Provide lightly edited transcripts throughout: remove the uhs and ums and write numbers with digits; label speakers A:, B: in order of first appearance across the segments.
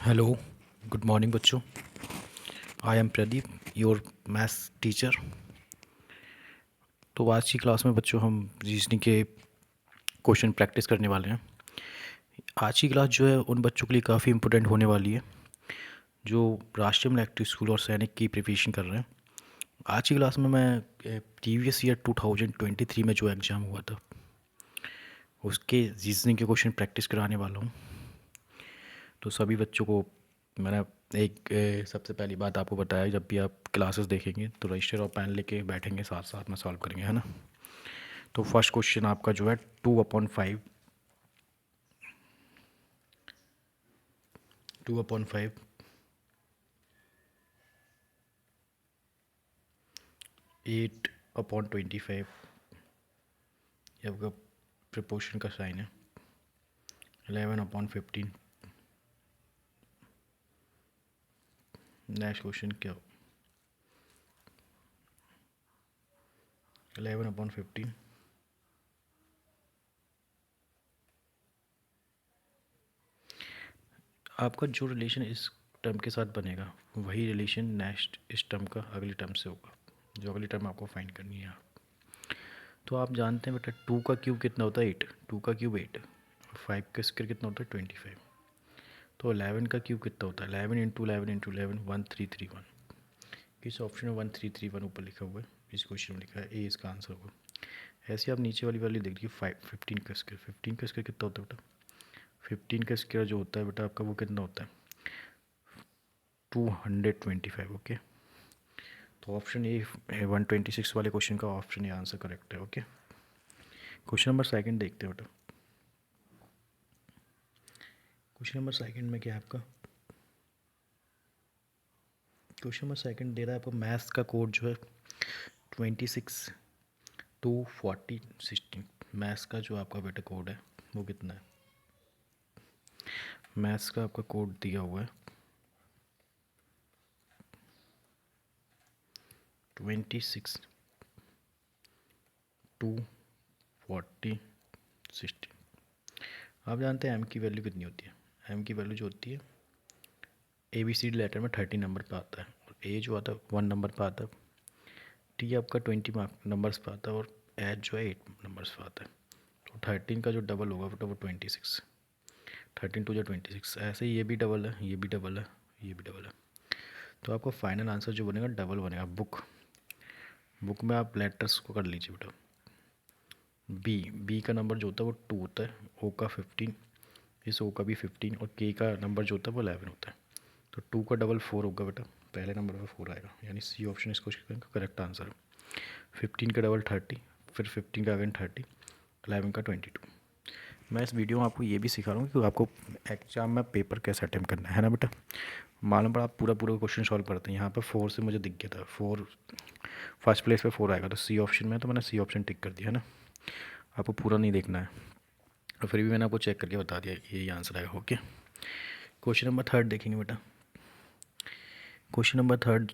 A: Hello, good morning बच्चों। I am Pradeep, your maths teacher. तो आज की क्लास में बच्चों हम रीजनिंग के क्वेश्चन प्रैक्टिस करने वाले हैं। आज की क्लास जो है उन बच्चों के लिए काफ़ी इंपॉर्टेंट होने वाली है जो राष्ट्रीय मिलिट्री स्कूल और सैनिक की प्रिपरेशन कर रहे हैं। आज की क्लास में मैं प्रीवियस ईयर 2023 में जो एग्ज़ाम हुआ था उसके रीजनिंग के क्वेश्चन प्रैक्टिस कराने वाला हूँ। तो सभी बच्चों को मैंने सबसे पहली बात आपको बताया, जब भी आप क्लासेस देखेंगे तो रजिस्टर और पेन लेके बैठेंगे, साथ साथ में सॉल्व करेंगे, है ना। तो फर्स्ट क्वेश्चन आपका जो है 2/5, 2/5 8/25, ये आपका प्रपोर्शन का साइन है। 11/15। नेक्स्ट क्वेश्चन क्या हो? 11/15 आपका जो रिलेशन इस टर्म के साथ बनेगा वही रिलेशन नेक्स्ट इस टर्म का अगली टर्म से होगा, जो अगली टर्म आपको फाइंड करनी है। तो आप जानते हैं बेटा 2 का क्यूब कितना होता है 8, 2 का क्यूब 8, 5 का स्क्वायर कितना होता है 25। तो 11 का क्यूब कितना होता है 11 इंटू 11 इंटू 11 1331। किस ऑप्शन में 1331 ऊपर लिखा हुआ है, इस क्वेश्चन में लिखा है ए इसका आंसर होगा। ऐसे आप नीचे वाली वैल्यू देख लीजिए 15 का स्क्वायर, 15 का स्क्वायर कितना होता है बेटा 15 का स्क्वायर जो होता है बेटा आपका वो कितना होता है 225। ओके, तो ऑप्शन ए 126 वाले क्वेश्चन का ऑप्शन ए आंसर करेक्ट है। ओके, क्वेश्चन नंबर सेकंड देखते हैं बेटा। क्वेश्चन नंबर सेकंड में क्या है आपका, क्वेश्चन नंबर सेकंड दे रहा है आपको मैथ्स का कोड जो है 26 2 40 16। मैथ्स का जो आपका बेटा कोड है वो कितना है, मैथ्स का आपका कोड दिया हुआ है 26 2 40 16। आप जानते हैं एम की वैल्यू कितनी होती है, एम की वैल्यू जो होती है A B C D letter में 30 नंबर पर आता है, और ए जो आता है 1 नंबर पर आता है, टी आपका 20 नंबर्स पर आता है, और एच जो है 8 नंबर्स पर आता है। तो 13 का जो डबल होगा वो 26, 13 2 जो 26। ऐसे ही ये भी डबल है, ये भी डबल है, ये भी डबल है। तो आपका फाइनल आंसर जो बनेगा डबल बनेगा। बुक बुक में आप लेटर्स को कर लीजिए बेटा। बी का नंबर जो होता है वो 2 होता है, ओ का 15, इस ओ का भी 15, और के का नंबर जो होता है वो 11 होता है। तो 2 का डबल 4 होगा बेटा, पहले नंबर पर 4 आएगा, यानी सी ऑप्शन इस क्वेश्चन का करेक्ट आंसर है। 15 का डबल 30, फिर 15 का अगेन 30, 11 का 22। मैं इस वीडियो में आपको ये भी सिखा रहा हूँ कि आपको एग्जाम में पेपर कैसे अटेम्प्ट करना है ना बेटा। मालूम पड़ा आप पूरा पूरा क्वेश्चन सॉल्व करते हैं, यहाँ पर 4 से मुझे दिख गया था, 4 फर्स्ट प्लेस पे 4 आएगा, तो सी ऑप्शन में, तो मैंने सी ऑप्शन टिक कर दिया है ना। आपको पूरा नहीं देखना है, और फिर भी मैंने आपको चेक करके बता दिया यही आंसर आएगा। ओके, क्वेश्चन नंबर थर्ड देखेंगे बेटा। Question number third,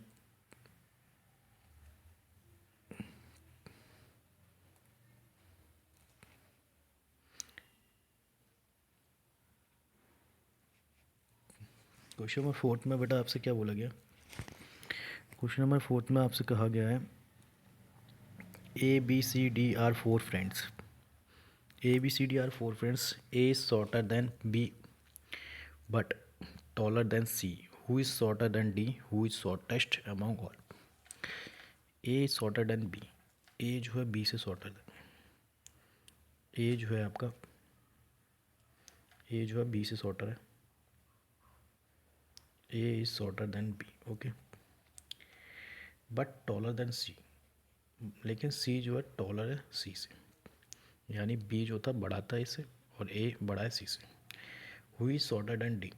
A: question number fourth में बेटा आपसे क्या बोला गया, क्वेश्चन नंबर फोर्थ में आपसे कहा गया है A B C D are 4 friends, A B C D are 4 friends, A is shorter than B but taller than C. Who is shorter than D? Who is shortest among all? A is shorter than B. A जो है B से shorter है। A जो है आपका, A जो है B से shorter है। A is shorter than B. Okay. But taller than C. लेकिन C जो है taller है C से, यानी B जो था बड़ा था इससे, और A बड़ा है C से। Who is shorter than D?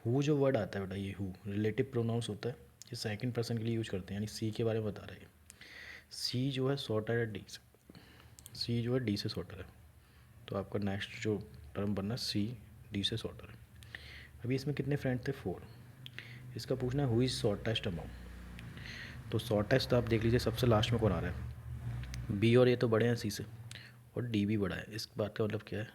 A: Who जो वर्ड आता है बेटा, ये who रिलेटिव प्रोनाउंस होता है, ये सेकंड पर्सन के लिए यूज करते हैं, यानी C के बारे में बता रहे हैं। C जो है शॉर्टर है D से, C जो है D से शॉर्टर है, तो आपका नेक्स्ट जो टर्म बनना सी डी से शॉर्टर है। अभी इसमें कितने फ्रेंड थे 4, इसका पूछना है हुई इज शॉर्टेस्ट अमाउंट। तो शॉर्टेस्ट आप देख लीजिए सबसे लास्ट में कौन आ रहा है, बी और ए तो बड़े हैं सी से, और डी भी बड़ा है। इस बात का मतलब क्या है,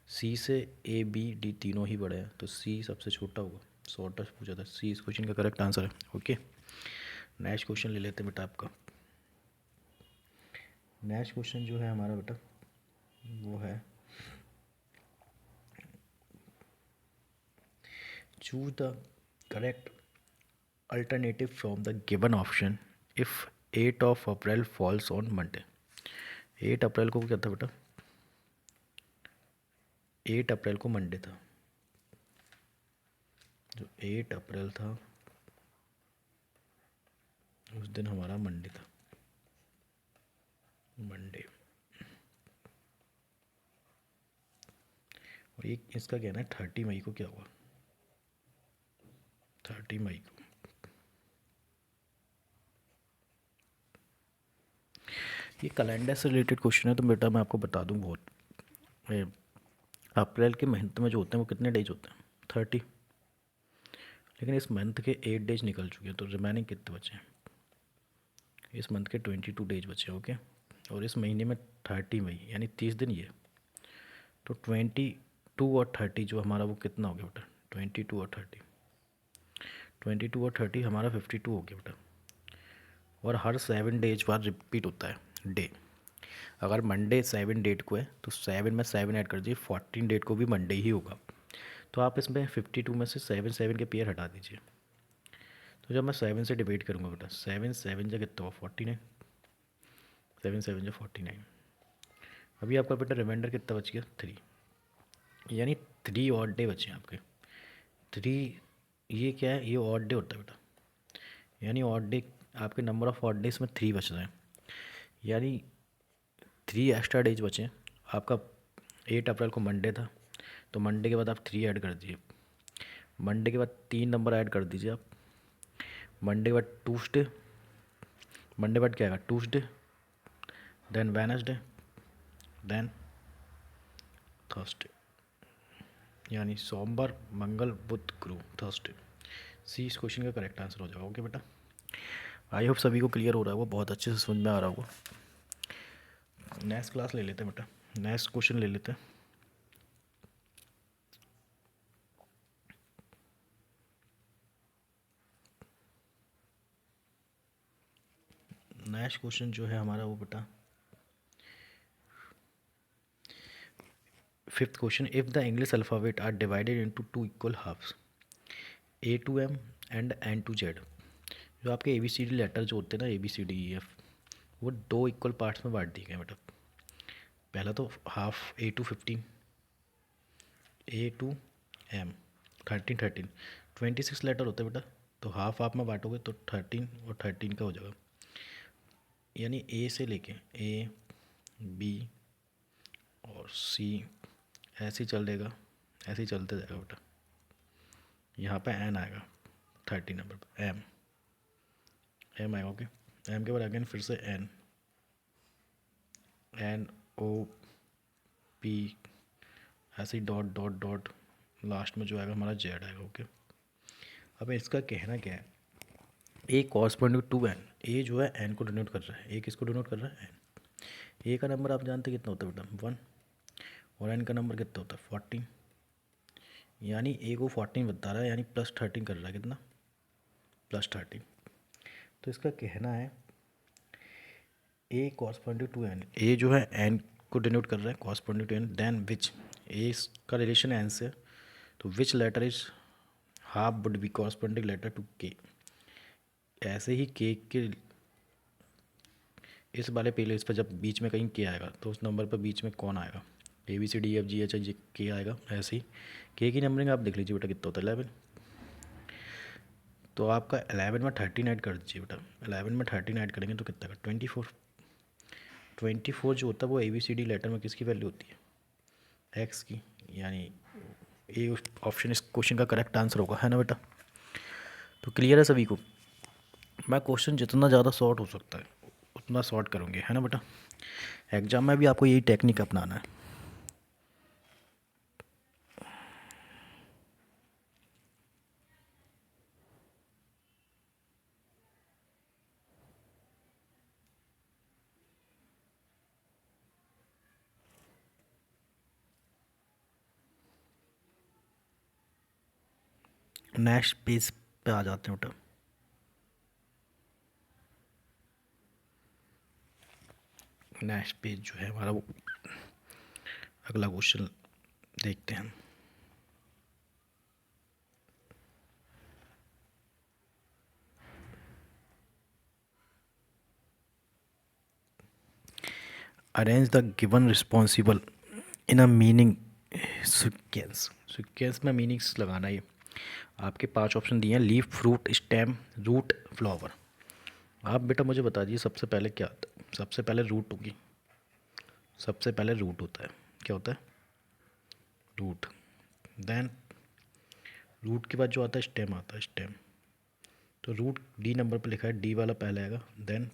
A: सी से ए बी डी तीनों ही बड़े हैं, तो सी सबसे छोटा होगा। शॉर्टेस्ट पूछा था, सी इस क्वेश्चन का करेक्ट आंसर है। ओके, नेक्स्ट क्वेश्चन ले लेते हैं बेटा आपका। नेक्स्ट क्वेश्चन जो है हमारा बेटा वो है choose the correct alternative from the given option if 8 of April falls on Monday. 8 अप्रैल को क्या था बेटा? 8 अप्रैल को मंडे था, जो 8 अप्रैल था उस दिन हमारा मंडे था, मंडे। और एक इसका कहना है 30 मई को क्या हुआ, 30 मई को। ये कैलेंडर से रिलेटेड क्वेश्चन है, तो बेटा मैं आपको बता दूं, बहुत अप्रैल के मंथ में जो होते हैं वो कितने डेज होते हैं? 30। लेकिन इस मंथ के 8 डेज निकल चुके हैं, तो रिमेनिंग कितने बचे हैं? इस मंथ के 22 डेज बचे हैं। ओके, और इस महीने में 30 मई यानी 30 दिन ये, तो 22 और 30 जो हमारा वो कितना हो गया बेटा? 22 और 30, 22 और 30 हमारा 52 हो गया बेटा। और हर 7 डेज बाद रिपीट होता है डे। अगर मंडे 7 डेट को है तो 7 में 7 ऐड कर दीजिए, 14 डेट को भी मंडे ही होगा। तो आप इसमें 52 में से 7 के पेयर हटा दीजिए। तो जब मैं 7 से डिवाइड करूँगा बेटा, 7 7 जा कितना हुआ? 49। 7 7 जा 49। अभी आपका बेटा रिमाइंडर कितना बच गया? 3, यानी 3 ऑड डे बचे हैं आपके। 3 ये क्या है? ये ऑड डे होता है बेटा, यानी ऑड डे आपके नंबर ऑफ ऑड डेज में 3 बच रहे हैं, यानी 3 एक्स्ट्रा डेज बचे हैं आपका। 8 अप्रैल को मंडे था, तो मंडे के बाद आप 3 ऐड कर दीजिए। मंडे के बाद 3 नंबर ऐड कर दीजिए आप। मंडे के बाद ट्यूसडे, मंडे बाद क्या आएगा? Tuesday, then Wednesday, then Thursday, यानी सोमवार मंगल बुध गुरु, थर्सडे। सी इस क्वेश्चन का करेक्ट आंसर हो जाएगा। ओके बेटा, आई होप सभी को क्लियर हो रहा है, वो बहुत अच्छे से समझ में आ रहा होगा। नेक्स्ट क्लास ले लेते हैं बेटा, नेक्स्ट क्वेश्चन ले लेते हैं। नेक्स्ट क्वेश्चन जो है हमारा वो बेटा 5th question, if the English alphabet are divided into 2 equal halves, A to M and N to Z, जो आपके ABCD लेटर जो होते हैं ना, ABCDEF, वो 2 इक्वल पार्ट्स में बांट दिए गए बेटा। पहला तो half A to 15, A to M, 13 13, 26 letter होते हैं बेटा, तो हाफ आप में बांटोगे तो 13 और 13 का हो जाएगा, यानी A से लेके A B और C ऐसे ही चलेगा, ऐसे ही चलते जाएगा बेटा। यहाँ पे N आएगा 30 नंबर पर, M आएगा। ओके, M के बाद अगेन फिर से N O P, ऐसे ही डॉट डॉट डॉट, लास्ट में जो आएगा हमारा Z आएगा। ओके, अब इसका कहना क्या है? A corresponding to N, A जो है N को डिनोट कर रहा है, A किसको डिनोट कर रहा है? N। A का नंबर आप जानते कितना होता है बेटा? 1, और N का नंबर कितना होता है? 14, यानी A को 14 बता रहा है, यानी +13 कर रहा है। कितना? +13। तो इसका कहना है A corresponding to N, A जो है N को डिनोट कर रहा है, corresponding to N, then which, A का रिलेशन है N से, तो which letter is half would be corresponding letter to K। ऐसे ही K के इस वाले प्लेस पर जब बीच में कहीं K आएगा तो उस नंबर पर बीच में कौन आएगा? ABCDEFGHI K आएगा। ऐसे ही K की नंबरिंग आप देख लीजिए बेटा कितना होता है? 11। तो आपका 11 में 13 ऐड कर दीजिए बेटा, 11 में 13 ऐड करेंगे तो कितना का? 24। 24 जो होता है वो ABCD लेटर में किसकी वैल्यू होती है? X की, यानी ए ऑप्शन इस क्वेश्चन का करेक्ट आंसर होगा, है ना बेटा? तो क्लियर है सभी को? मैं क्वेश्चन जितना ज़्यादा शॉर्ट हो सकता है उतना शॉर्ट करूँगी, है ना बेटा? एग्जाम में भी आपको यही टेक्निक अपनाना है। नेक्स्ट पेज पे आ जाते हैं बेटा। नेक्स्ट पेज जो है हमारा वो अगला क्वेश्चन देखते हैं। Arrange the given responsible in a meaning sequence. Sequence में मीनिंग्स लगाना है। आपके 5 ऑप्शन दिए हैं, leaf, fruit, stem, root, flower. आप बेटा मुझे बता दीजिए सबसे पहले क्या आता है। सबसे पहले रूट होगी, सबसे पहले रूट होता है। क्या होता है? रूट। देन रूट के बाद जो आता है स्टेम आता है, स्टेम। तो रूट डी नंबर पे लिखा है, डी वाला पहले आएगा। देन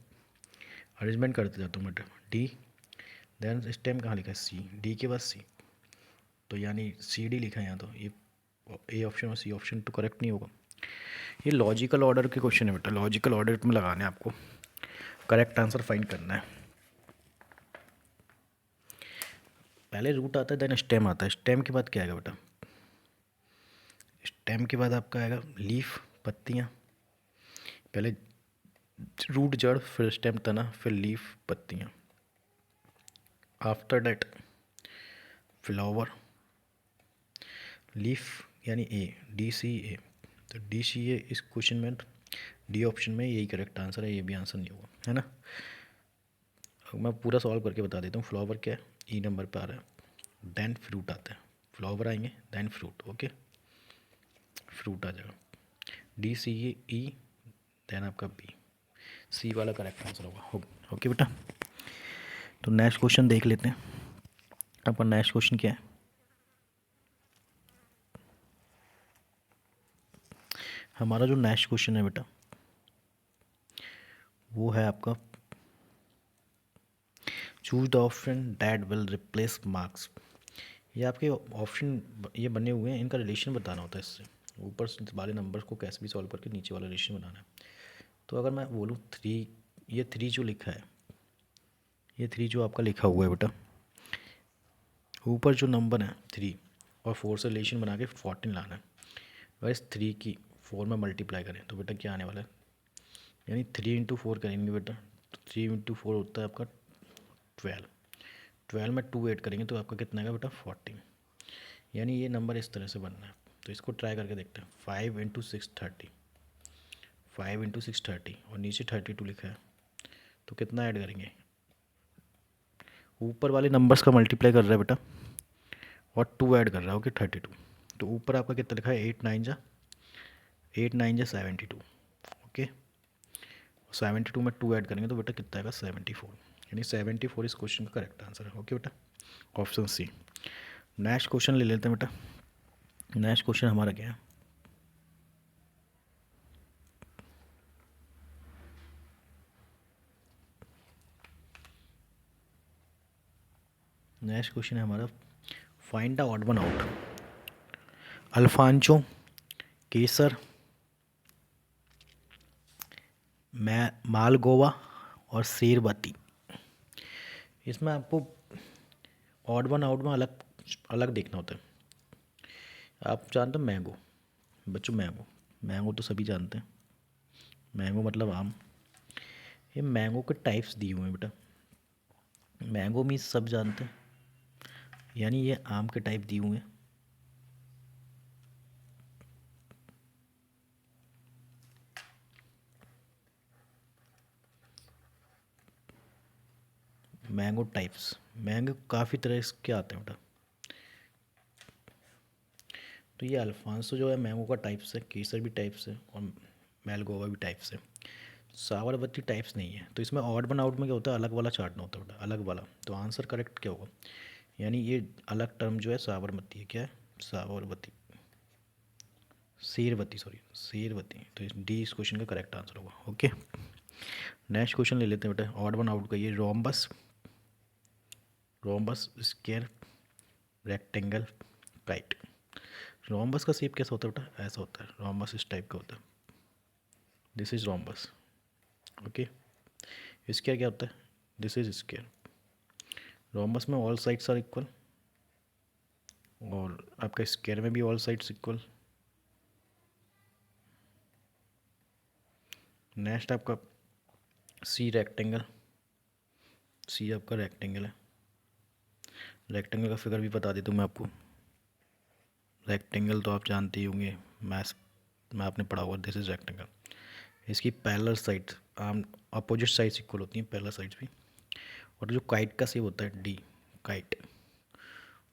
A: अरेंजमेंट करते जाता हूँ बेटा, डी। देन स्टेम कहाँ लिखा है? सी। डी के बाद सी, तो यानी सी डी लिखा है यहाँ। तो ये ए ऑप्शन और सी ऑप्शन तो करेक्ट नहीं होगा। ये लॉजिकल ऑर्डर के क्वेश्चन है बेटा, लॉजिकल ऑर्डर में लगाने हैं आपको, करेक्ट आंसर फाइंड करना है। पहले रूट आता है, देन स्टेम आता है। स्टेम के बाद क्या आएगा बेटा? स्टेम के बाद आपका आएगा लीफ, पत्तियाँ। पहले रूट जड़, फिर स्टेम तना, फिर लीफ पत्तियाँ। आफ्टर डेट फ्लावर, लीफ यानी ए, डी सी ए। तो डी सी ए इस क्वेश्चन में, डी ऑप्शन में यही करेक्ट आंसर है, ये भी आंसर नहीं होगा, है ना। अब मैं पूरा सॉल्व करके बता देता हूँ। फ्लावर क्या है? ई नंबर पे आ रहा है। देन फ्रूट आता है, फ्लावर आएंगे देन फ्रूट। ओके, फ्रूट आ जाएगा, डी सी ए ई, देन आपका बी। सी वाला करेक्ट आंसर होगा। ओके बेटा, तो नेक्स्ट क्वेश्चन देख लेते हैं। आपका नेक्स्ट क्वेश्चन क्या है? हमारा जो नेक्स्ट क्वेश्चन है बेटा वो है आपका, choose the option that will replace marks. ये आपके ऑप्शन ये बने हुए हैं, इनका रिलेशन बताना होता है इससे। ऊपर से वाले नंबर्स को कैसे भी सॉल्व करके नीचे वाला रिलेशन बनाना है। तो अगर मैं बोलूँ थ्री, ये थ्री जो लिखा है, ये थ्री जो आपका लिखा हुआ है बेटा, ऊपर जो नंबर है थ्री और फोर से रिलेशन बना के 14 लाना है। वैसे थ्री की फोर में मल्टीप्लाई करें तो बेटा क्या आने वाला है? यानी 3 × 4 करेंगे बेटा, तो 3 × 4 होता है आपका 12। 12 में 2 ऐड करेंगे तो आपका कितना आएगा बेटा? 14। यानी ये नंबर इस तरह से बनना है। तो इसको ट्राई करके देखते हैं। 5 × 6 30, 5 × 6 30 और नीचे 32 लिखा है, तो कितना ऐड करेंगे? ऊपर वाले नंबर्स का मल्टीप्लाई कर रहा है बेटा और 2 ऐड कर रहा है। ओके, 32। तो ऊपर आपका कितना लिखा है? 8 9 जा 72। ओके, 72 में 2 ऐड करेंगे तो बेटा कितना आएगा? 74। यानी 74 इस क्वेश्चन का करेक्ट आंसर है। ओके बेटा, ऑप्शन सी। नेक्स्ट क्वेश्चन ले लेते हैं बेटा। नेक्स्ट क्वेश्चन हमारा क्या है? नेक्स्ट क्वेश्चन है हमारा, find the odd one out. Alphonso, Kesar, Malgova और शेरबती। इसमें आपको ऑड वन आउट में अलग अलग देखना होता है। आप जानते हो मैंगो, बच्चों मैंगो, मैंगो तो सभी जानते हैं। मैंगो मतलब आम। ये मैंगो के टाइप्स दिए हुए हैं बेटा। मैंगो मीन्स सब जानते हैं, यानी ये आम के टाइप दिए हुए हैं। मैंगो टाइप्स, मैंगो काफ़ी तरह के आते हैं बेटा। तो ये अल्फांसो जो है मैंगो का टाइप्स है, केसर भी टाइप्स है और मैलगोवा भी टाइप्स है। सावरबती टाइप्स नहीं है। तो इसमें ऑड वन आउट में क्या होता है? अलग वाला चाटना होता है बेटा, अलग वाला। तो आंसर करेक्ट क्या होगा? यानी ये अलग टर्म जो है साबरमती है। क्या है? साबरमती, शेरवती, सॉरी शेरवती। तो इस डी इस क्वेश्चन का करेक्ट आंसर होगा। ओके, नेक्स्ट क्वेश्चन ले लेते हैं बेटा, ऑड वन आउट का। ये rhombus, rhombus, square, rectangle, kite. Rhombus का शेप कैसा होता है बेटा? ऐसा होता है। रोम्बस इस टाइप का होता है। This is rhombus. Okay, square क्या होता है? This is square. रोम्बस में ऑल साइड्स आर इक्वल और आपका स्क्वायर में भी ऑल साइड्स इक्वल। नेक्स्ट आपका सी रेक्टेंगल, सी आपका रेक्टेंगल है। रेक्टेंगल का फिगर भी बता देता हूँ मैं आपको। रेक्टेंगल तो आप जानते ही होंगे, मैथ्स में आपने पढ़ा हुआ, दिस इज रेक्टेंगल। इसकी पैरेलल साइड आम अपोजिट साइड्स इक्वल होती हैं, पैरेलल साइड्स भी। और जो काइट का शेप होता है डी, काइट,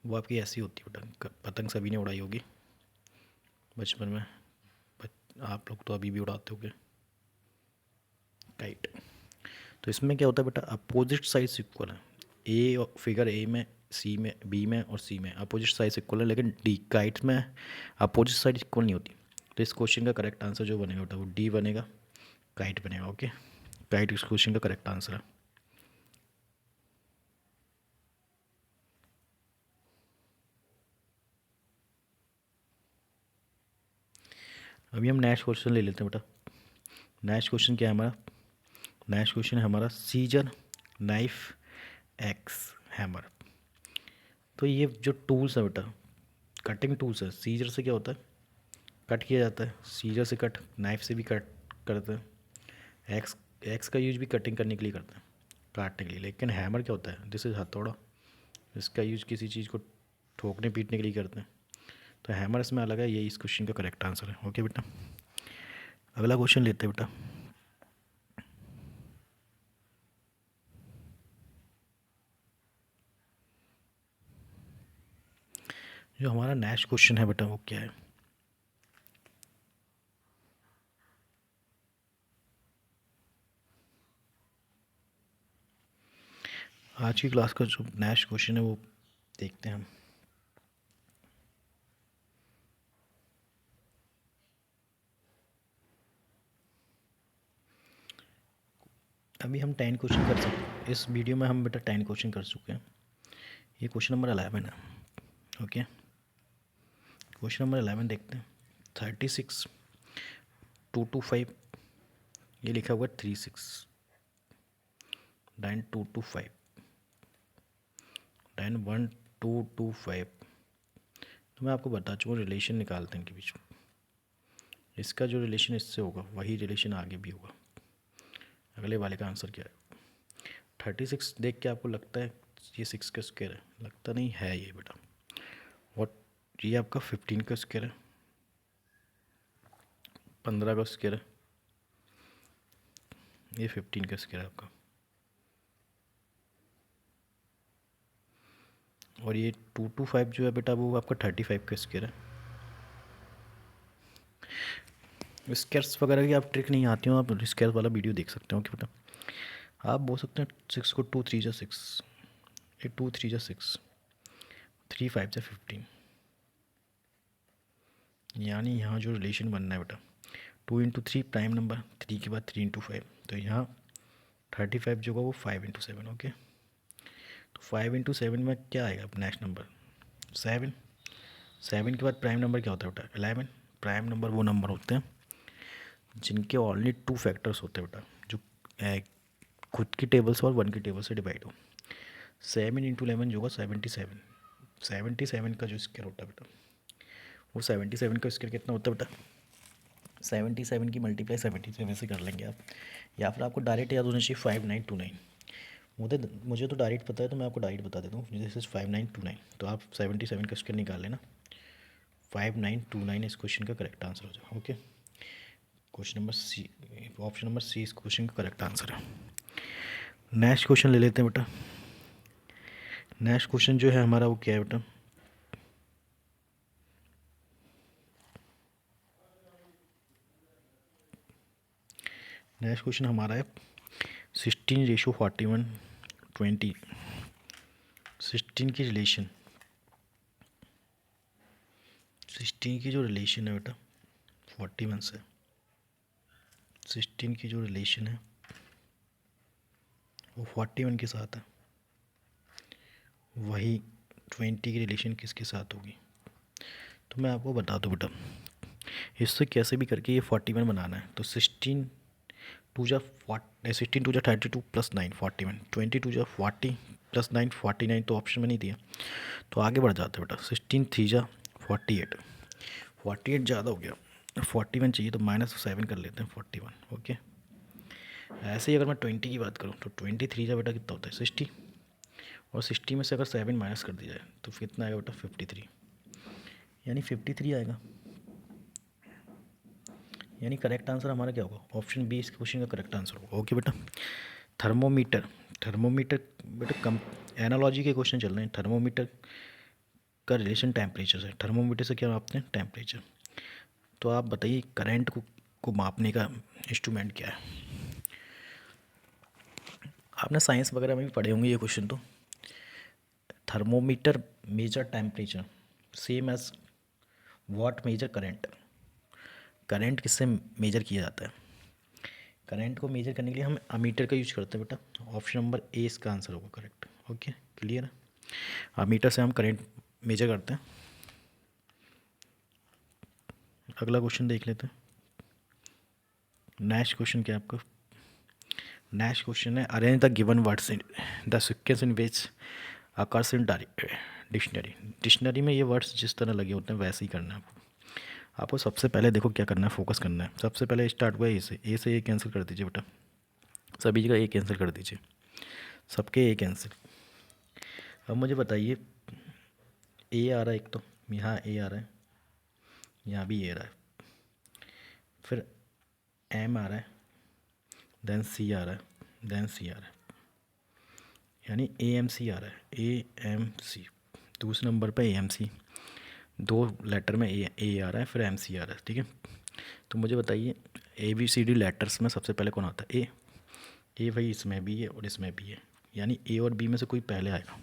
A: वो आपकी ऐसी होती है बेटा। पतंग सभी ने उड़ाई होगी बचपन में, आप लोग तो अभी भी उड़ाते होगे काइट। तो इसमें क्या होता है बेटा, अपोजिट साइड्स इक्वल है। ए फिगर ए में, सी में, बी में और सी में अपोजिट साइड्स इक्वल है, लेकिन डी काइट में अपोजिट साइड इक्वल नहीं होती। तो इस क्वेश्चन का करेक्ट आंसर जो बनेगा बेटा वो डी बनेगा, काइट बनेगा। ओके, काइट इस क्वेश्चन का करेक्ट आंसर है। अभी हम नेक्स्ट क्वेश्चन ले लेते हैं बेटा। नेक्स्ट क्वेश्चन क्या है हमारा, नेक्स्ट क्वेश्चन है हमारा सीजर, नाइफ, एक्स, हैमर। तो ये जो टूल्स है बेटा, कटिंग टूल्स है। सीजर से क्या होता है, कट किया जाता है, सीजर से कट, नाइफ से भी कट करते हैं। एक्स का यूज भी कटिंग करने के लिए करते हैं, काटने के लिए। लेकिन हैमर क्या होता है, दिस इज हथौड़ा, इसका यूज किसी चीज़ को ठोकने पीटने के लिए करते हैं। तो हैमर इसमें अलग है, ये इस क्वेश्चन का करेक्ट आंसर है। ओके बेटा, अगला क्वेश्चन लेते हैं बेटा। जो हमारा नेक्स्ट क्वेश्चन है बेटा वो क्या है, आज की क्लास का जो नेक्स्ट क्वेश्चन है वो देखते हैं हम। अभी हम 10 क्वेश्चन कर सकते हैं इस वीडियो में, हम बेटा 10 क्वेश्चन कर चुके हैं। ये क्वेश्चन नंबर 11 है। ओके, क्वेश्चन नंबर 11 देखते हैं। 36 225, ये लिखा हुआ है 36, 9225, 101225। तो मैं आपको बता चुका, रिलेशन निकालते हैं इनके बीच में। इसका जो रिलेशन इससे होगा वही रिलेशन आगे भी होगा। अगले वाले का आंसर क्या है, 36 देख के आपको लगता है ये 6 का स्क्वायर है, लगता नहीं है ये बेटा। और ये आपका 15 का स्क्वायर है, 15 का स्क्वायर है, ये 15 का स्क्वायर है आपका। और ये 225 जो है बेटा वो आपका 35 का स्क्वायर है। स्क्वायर्स वगैरह की आप ट्रिक नहीं आती हो, आप स्क्वायर वाला वीडियो देख सकते हो कि बेटा। आप बोल सकते हैं 6 को 2 3 जा 6, ये 2 3 जा 6, 3 5 जा 15। यानी यहाँ जो रिलेशन बनना है बेटा, 2 इंटू 3 प्राइम नंबर, 3 के बाद 3 इंटू 5, तो यहाँ 35 जो होगा वो 5 इंटू 7। ओके, तो 5 इंटू 7 में क्या आएगा नेक्स्ट नंबर, 7। 7 के बाद प्राइम नंबर क्या होता है बेटा, 11। प्राइम नंबर वो नंबर होते हैं जिनके ऑनली 2 फैक्टर्स होते हैं बेटा, जो खुद की टेबल से और 1 की टेबल से डिवाइड हो। 7 इंटू 11 जो होगा 77। 77 का जो स्क्वायर होता है बेटा, वो 77 का स्क्वायर कितना होता है बेटा, 77 की मल्टीप्लाई 77 से कर लेंगे आप, या फिर आपको डायरेक्ट याद होना चाहिए 5929। मुझे तो डायरेक्ट पता है तो मैं आपको डायरेक्ट बता देता हूँ, दिस इज 5929। तो आप 77 का स्क्वायर निकाल लेना, 5929 इस क्वेश्चन का करेक्ट आंसर हो जाए। Okay, question number C, option number C इस क्वेश्चन का करेक्ट आंसर है। नेक्स्ट क्वेश्चन ले लेते हैं बेटा। नेक्स्ट क्वेश्चन जो है हमारा वो क्या है बेटा, नेक्स्ट क्वेश्चन हमारा है 16:41 20। 16 की रिलेशन, 16 की जो रिलेशन है बेटा 41 से, 16 की जो रिलेशन है वो 41 के साथ है, वही 20 की रिलेशन किसके साथ होगी। तो मैं आपको बता दूँ बेटा, इससे कैसे भी करके ये 41 बनाना है। तो 16 2 जा 32 प्लस 9 41, 22 जा 40 प्लस 9 49, तो ऑप्शन में नहीं दिया तो आगे बढ़ जाते बेटा। 16 3 जा 48, 48 ज़्यादा हो गया, 41 चाहिए तो -7 कर लेते हैं 41। ओके, ऐसे ही अगर मैं 20 की बात करूँ तो 23 का बेटा कितना होता है 60, और 60 में से अगर 7 माइनस कर दिया जाए तो कितना आएगा बेटा 53, यानी 53 आएगा। यानी करेक्ट आंसर हमारा क्या होगा, ऑप्शन बी इस क्वेश्चन का करेक्ट आंसर होगा। ओके बेटा। थर्मोमीटर, थर्मोमीटर बेटा कम एनालॉजी के क्वेश्चन चल रहे हैं। थर्मोमीटर का रिलेशन टेम्परेचर से, थर्मोमीटर से क्या मापते हैं, टेम्परेचर। तो आप बताइए करंट को मापने का इंस्ट्रूमेंट क्या है। आपने साइंस वगैरह में भी पढ़े होंगे ये क्वेश्चन। तो thermometer measure temperature same as what measure current. Current किससे मेजर किया जाता है, करंट को मेजर करने के लिए हम अमीटर का यूज करते हैं बेटा। ऑप्शन नंबर ए इसका आंसर होगा करेक्ट। ओके क्लियर है, अमीटर से हम करंट मेजर करते हैं। अगला क्वेश्चन देख लेते हैं। नेक्स्ट क्वेश्चन क्या है आपका, नेक्स्ट क्वेश्चन है arrange the given words in the sequence in which occurs in dictionary. Dictionary में ये वर्ड्स जिस तरह लगे होते हैं वैसे ही करना है आपको। आपको सबसे पहले देखो क्या करना है, फोकस करना है। सबसे पहले स्टार्ट हुआ ए से ए कैंसिल कर दीजिए बेटा, सभी जगह ए कैंसिल कर दीजिए, सबके ए कैंसिल। अब मुझे बताइए ए आ रहा है एक, तो यहाँ ए आ रहा है, यहाँ भी ए आ रहा है, फिर एम आ रहा है, देन सी आ रहा है, देन सी आ रहा है, यानी ए एम सी आ रहा है, ए एम सी। दूसरे नंबर पे ए एम सी, दो लेटर में ए आ रहा है, फिर एम सी आ रहा है। ठीक है, तो मुझे बताइए A B C D letters में सबसे पहले कौन आता है, ए भाई इसमें भी है और इसमें भी है, यानी ए और बी में से कोई पहले आएगा।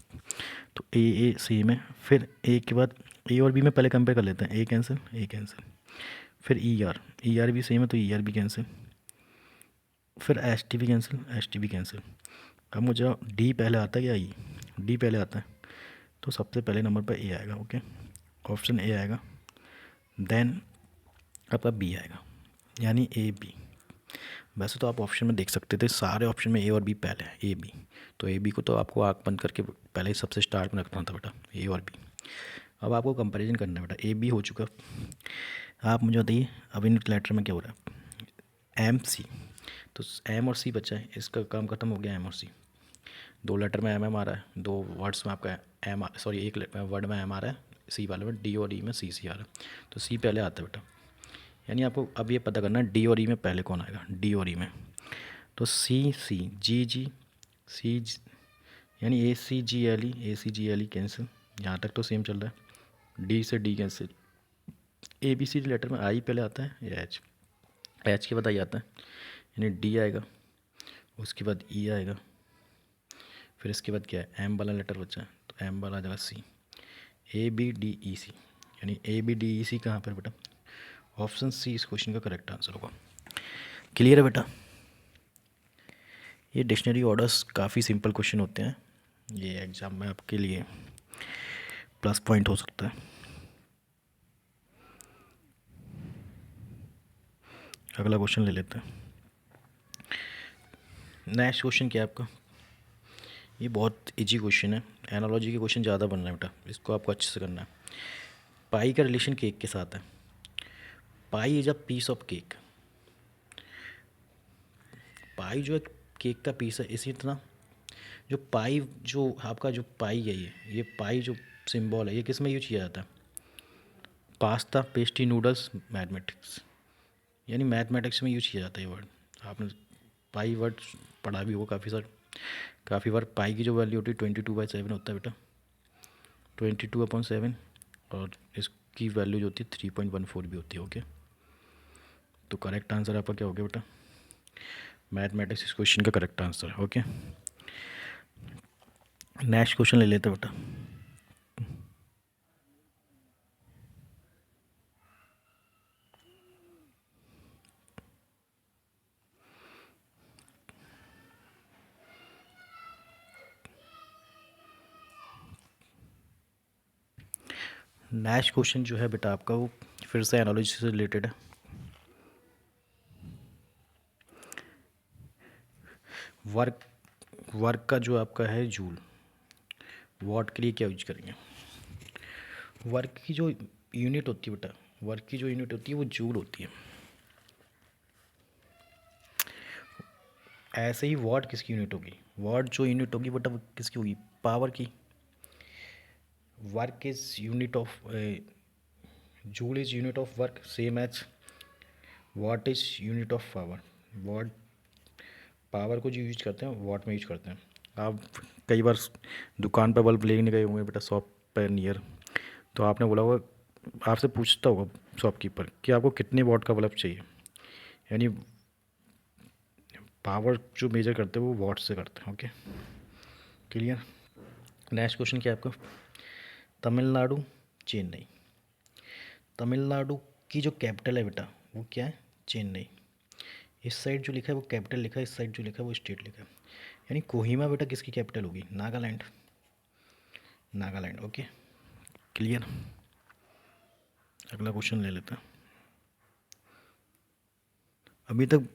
A: तो ए सी में, फिर ए के बाद ए और बी में पहले कंपेयर कर लेते हैं, ए कैंसिल, फिर ई आर भी सेम है तो ई आर भी कैंसिल, फिर एस टी भी कैंसिल, एस टी भी कैंसिल। अब मुझे डी पहले आता है या ई, डी पहले आता है, तो सबसे पहले नंबर पर ए आएगा। ओके, ऑप्शन ए आएगा, देन आपका बी आएगा, यानी ए बी। वैसे तो आप ऑप्शन में देख सकते थे सारे ऑप्शन में ए और बी पहले है, ए बी। तो ए बी को तो आपको आँख बंद करके पहले ही सबसे स्टार्ट में रखना था बेटा, ए और बी। अब आपको कंपैरिजन करना है बेटा, ए बी हो चुका। आप मुझे बताइए अब इन लेटर में क्या हो रहा है, एम सी। तो एम और सी बचा है, इसका काम खत्म हो गया, एम और सी। दो लेटर में एम आ रहा है, दो वर्ड्स में आपका एम, सॉरी एक वर्ड में एम आ रहा है, सी वाले में डी और ई में सी आ रहा है। तो सी पहले आता है बेटा, यानी आपको अब ये पता करना है डी और ई में पहले कौन आएगा, डी और ई में। तो सी जी सी, यानी ए सी जी एल ई कैंसिल, यहाँ तक तो सेम चल रहा है। डी से D cancel, A B C D letter में आई पहले आता है या एच, एच के बाद आई आता है, यानी डी आएगा, उसके बाद ई आएगा, फिर इसके बाद क्या है, एम वाला लेटर बचा है तो एम वाला आ जाएगा सी, ए बी डी ई सी, यानी ए बी डी ई सी कहाँ पर बेटा, ऑप्शन सी इस क्वेश्चन का करेक्ट आंसर होगा। क्लियर है बेटा। ये डिक्शनरी ऑर्डर्स काफ़ी सिंपल क्वेश्चन होते हैं, ये एग्ज़ाम में आपके लिए प्लस पॉइंट हो सकता है। अगला क्वेश्चन ले लेते हैं। नेक्स्ट क्वेश्चन क्या है आपका, ये बहुत इजी क्वेश्चन है, एनालॉजी के क्वेश्चन ज़्यादा बन रहे हैं बेटा, इसको आपको अच्छे से करना है। पाई का रिलेशन केक के साथ है। Pie is a piece of cake, pie जो है केक का पीस है, इसी तरह जो पाई, जो आपका जो पाई है, ये पाई जो सिंबल है, ये किस में यूज किया जाता है, पास्ता, पेस्ट्री, नूडल्स, मैथमेटिक्स, यानी मैथमेटिक्स में यूज किया जाता है ये वर्ड। आपने पाई वर्ड पढ़ा भी होगा काफ़ी बार। पाई की जो वैल्यू होती है 22/7 होता है बेटा, 22/7, और इसकी वैल्यू जो होती है 3.14 भी होती है। ओके, तो करेक्ट आंसर आपका क्या हो गया बेटा, मैथमेटिक्स इस क्वेश्चन का करेक्ट आंसर है। ओके, नेक्स्ट क्वेश्चन ले लेते हैं बेटा। नेक्स्ट क्वेश्चन जो है बेटा आपका वो फिर से एनालॉजी से रिलेटेड है। वर्क का जो आपका है जूल, वॉट के लिए क्या यूज करेंगे। वर्क की जो यूनिट होती है बेटा, वर्क की जो यूनिट होती है वो जूल होती है। ऐसे ही वाट किसकी यूनिट होगी, वाट जो यूनिट होगी बट अब किसकी होगी, पावर की। Work is unit of, joule is unit of work, same as watt is unit of power. Watt power को जो यूज करते हैं वाट में यूज करते हैं। आप कई बार दुकान पर बल्ब लेने गए होंगे बेटा, शॉप पर नियर, तो आपने बोला होगा, आपसे पूछता होगा शॉपकीपर कि आपको कितने वाट का बल्ब चाहिए, यानी पावर जो मेजर करते हैं वो वाट से करते हैं। Okay, clear. नेक्स्ट क्वेश्चन क्या है आपका, तमिलनाडु चेन्नई। तमिलनाडु की जो कैपिटल है बेटा वो क्या है, चेन्नई। इस साइड जो लिखा है वो कैपिटल लिखा है, इस साइड जो लिखा है वो स्टेट लिखा है, यानी कोहिमा बेटा किसकी कैपिटल होगी, नागालैंड, नागालैंड। Okay, clear. अगला क्वेश्चन ले लेते हैं। अभी तक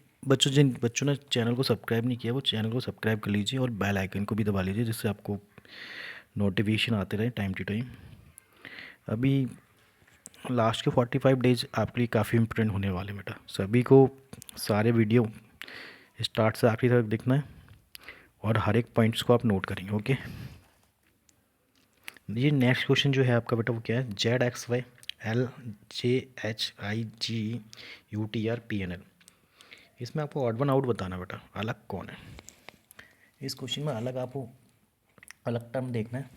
A: जिन बच्चों ने चैनल को सब्सक्राइब नहीं किया वो चैनल को सब्सक्राइब कर लीजिए और बेल आइकन को भी दबा लीजिए, जिससे आपको नोटिफिकेशन आते रहे टाइम टू टाइम। अभी लास्ट के 45 डेज आपके लिए काफ़ी इंपॉर्टेंट होने वाले बेटा, सभी को सारे वीडियो स्टार्ट से आखिरी तक देखना है और हर एक पॉइंट्स को आप नोट करेंगे। ओके, ये नेक्स्ट क्वेश्चन जो है आपका बेटा वो क्या है, ZXY LJHIGUTRPNL। इसमें आपको ऑड वन आउट बताना बेटा, अलग कौन है। इस क्वेश्चन में अलग आपको अलग टर्म देखना है,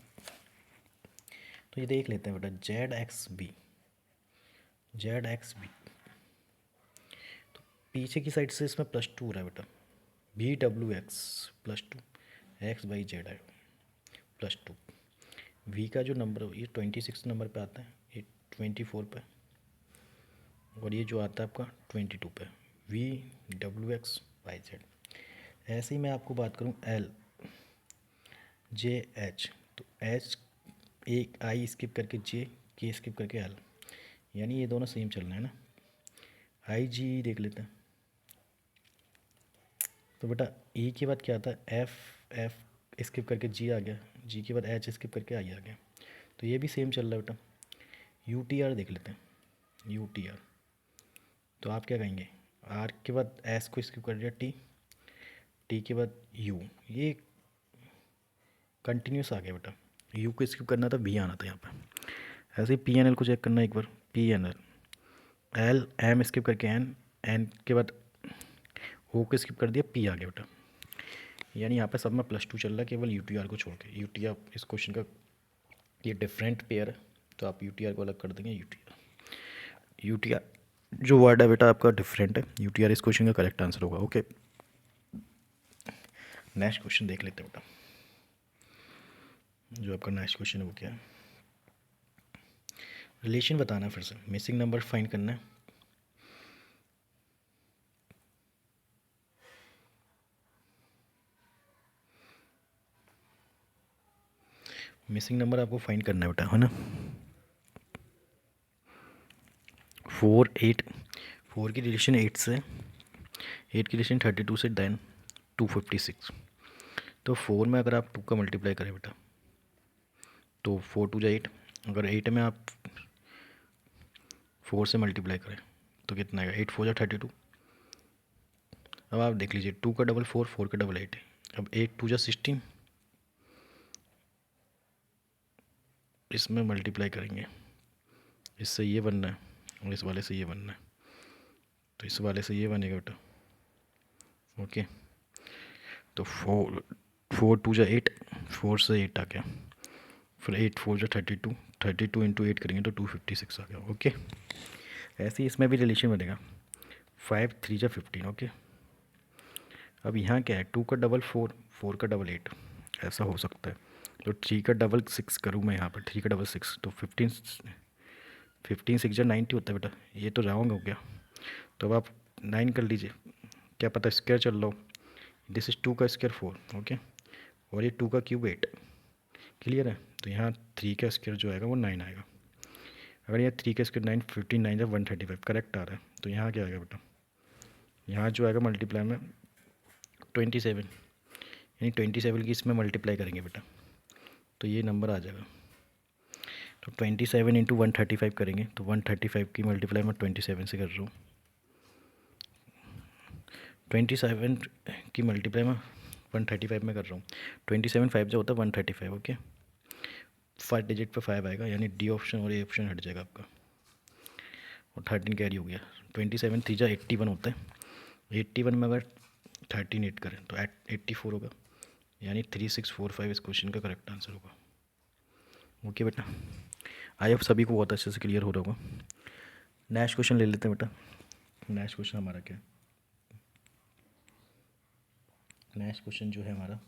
A: तो ये देख लेते हैं बेटा, ZXB। तो पीछे की साइड से इसमें +2 हो रहा है बेटा, VWX +2, XYZ है +2। V का जो नंबर ये 26 नंबर पे आता है, ये 24 पे, और ये जो आता है आपका 22 पे, VWXYZ। ऐसे ही मैं आपको बात करूँ LJH, तो H एक I स्किप करके J, K स्किप करके L, यानी ये दोनों सेम चल रहे हैं ना। IG देख लेते हैं, तो बेटा E के बाद क्या आता है, F स्किप करके G आ गया, G के बाद H स्किप करके I आ गया, तो ये भी सेम चल रहा है बेटा। UTR देख लेते हैं, UTR, तो आप क्या कहेंगे, R के बाद S को स्किप कर दिया, T के बाद U, ये कंटिन्यूस आ गया बेटा। U को स्किप करना था, V आना था यहाँ पे। ऐसे ही PNL को चेक करना एक बार, PNL, L M स्किप करके N के बाद O को स्किप कर दिया, P आ गया बेटा, यानी यहाँ पे सब में +2 चल रहा है, केवल UTR को छोड़ के। UTR इस क्वेश्चन का ये डिफरेंट पेयर है, तो आप UTR को अलग कर देंगे। UTR जो वर्ड है बेटा आपका डिफरेंट है, UTR इस क्वेश्चन का करेक्ट आंसर होगा। ओके, नेक्स्ट क्वेश्चन देख लेते हैं बेटा। जो आपका नेक्स्ट क्वेश्चन है वो क्या है, रिलेशन बताना है, फिर से मिसिंग नंबर फाइंड करना है। मिसिंग नंबर आपको फाइंड करना है बेटा, है ना। 4 की रिलेशन 8 से, 8 की रिलेशन 32 से, देन 256। तो 4 में अगर आप 2 का मल्टीप्लाई करें बेटा, तो 4 2 जा 8, अगर 8 में आप 4 से मल्टीप्लाई करें तो कितना आएगा, 8 4 जा 32। अब आप देख लीजिए, 2 का डबल 4, 4 का डबल 8 है। अब 8 2 जा 16, इसमें मल्टीप्लाई करेंगे, इससे ये बनना है और इस वाले से ये बनना है, तो इस वाले से ये बनेगा बेटा। ओके, तो 4 2 जा 8, 4 से 8 आ गया, फिर 8 4 जा 32, 32 इंटू 8 करेंगे तो 256 आ गया। ओके, ऐसे ही इसमें भी रिलेशन बनेगा, 5 3 जा 15। ओके, अब यहाँ क्या है, 2 का डबल 4, 4 का डबल 8, ऐसा हो सकता है। तो 3 का डबल 6 करूँ मैं यहाँ पर, 3 का डबल 6, तो 15 6 जा 90 होता है बेटा, ये तो रॉन्ग हो गया। तो अब आप 9 कर लीजिए, क्या पता स्क्वायर चल रहा हो, दिस इज़ 2 का स्क्वायर 4। ओके, और ये 2 का क्यूब 8, क्लियर है। तो यहाँ 3 का स्क्वायर जो आएगा वो 9 आएगा। अगर यहाँ 3 का स्क्वायर 9, 15 9 जा 135 करेक्ट आ रहा है। तो यहाँ क्या आएगा बेटा, यहाँ जो आएगा मल्टीप्लाई में 27, यानी 27 की इसमें मल्टीप्लाई करेंगे बेटा, तो ये नंबर आ जाएगा। तो 27 इंटू 135 करेंगे, तो 135 की मल्टीप्लाई मैं 27 से कर रहा हूँ, 27 की मल्टीप्लाई में 135 में कर रहा हूँ। 27 5 जो होता है 135, ओके। 5 डिजिट पे 5 आएगा, यानी डी ऑप्शन और ए ऑप्शन हट जाएगा आपका, और 13 कैरी हो गया। 27 3 जा 81 होता है। 81 में अगर 13 8 करें तो 84 होगा, यानी 3645 इस क्वेश्चन का करेक्ट आंसर होगा। ओके बेटा, आई होप सभी को बहुत अच्छे से क्लियर हो रहा होगा। नेक्स्ट क्वेश्चन ले लेते हैं बेटा। नेक्स्ट क्वेश्चन हमारा क्या है? नेक्स्ट क्वेश्चन जो है हमारा,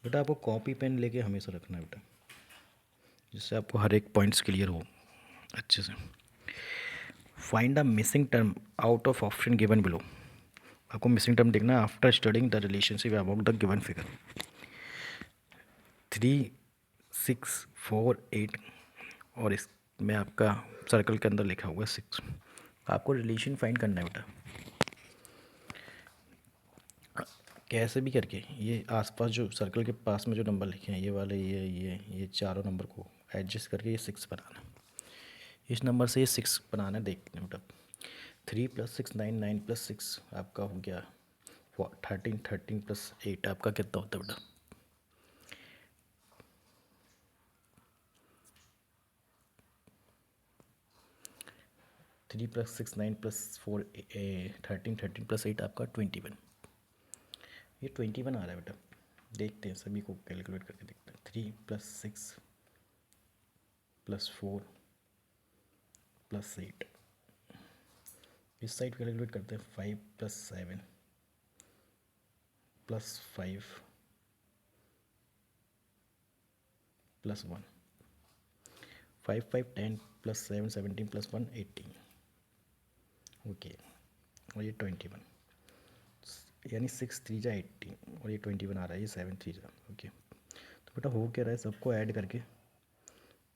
A: बेटा आपको कॉपी पेन लेके हमेशा रखना है बेटा, जिससे आपको हर एक पॉइंट्स क्लियर हो अच्छे से। Find the missing term out of option given below. आपको मिसिंग टर्म देखना है after studying the relationship about the given figure. 3 6 4 8 और इसमें आपका सर्कल के अंदर लिखा हुआ है 6। आपको रिलेशन फाइंड करना है बेटा, कैसे भी करके ये आसपास जो सर्कल के पास में जो नंबर लिखे हैं, ये वाले, ये चारों नंबर को एडजस्ट करके ये 6 बनाना है। इस नंबर से ये 6 बनाना है, देखते हैं बेटा। 3 + 6 9, 9 + 6 आपका हो गया 13, 13 + 8 आपका कितना होता है बेटा? 3 + 6 9 + 4 13, 13 + 8 आपका 21। ये 21 आ रहा है बेटा। देखते हैं, सभी को कैलकुलेट करके देखते हैं। 3 + 6 + 4 + 8, इस साइड कैलकुलेट करते हैं। 5 + 7 + 5 + 1, 5 5 10 + 7 17 + 1 18, ओके। और ये 21, यानी 6 3 जा 18, और ये 21 आ रहा है, ये 7 3 जा, ओके। तो बेटा हो क्या रहा है, सबको ऐड करके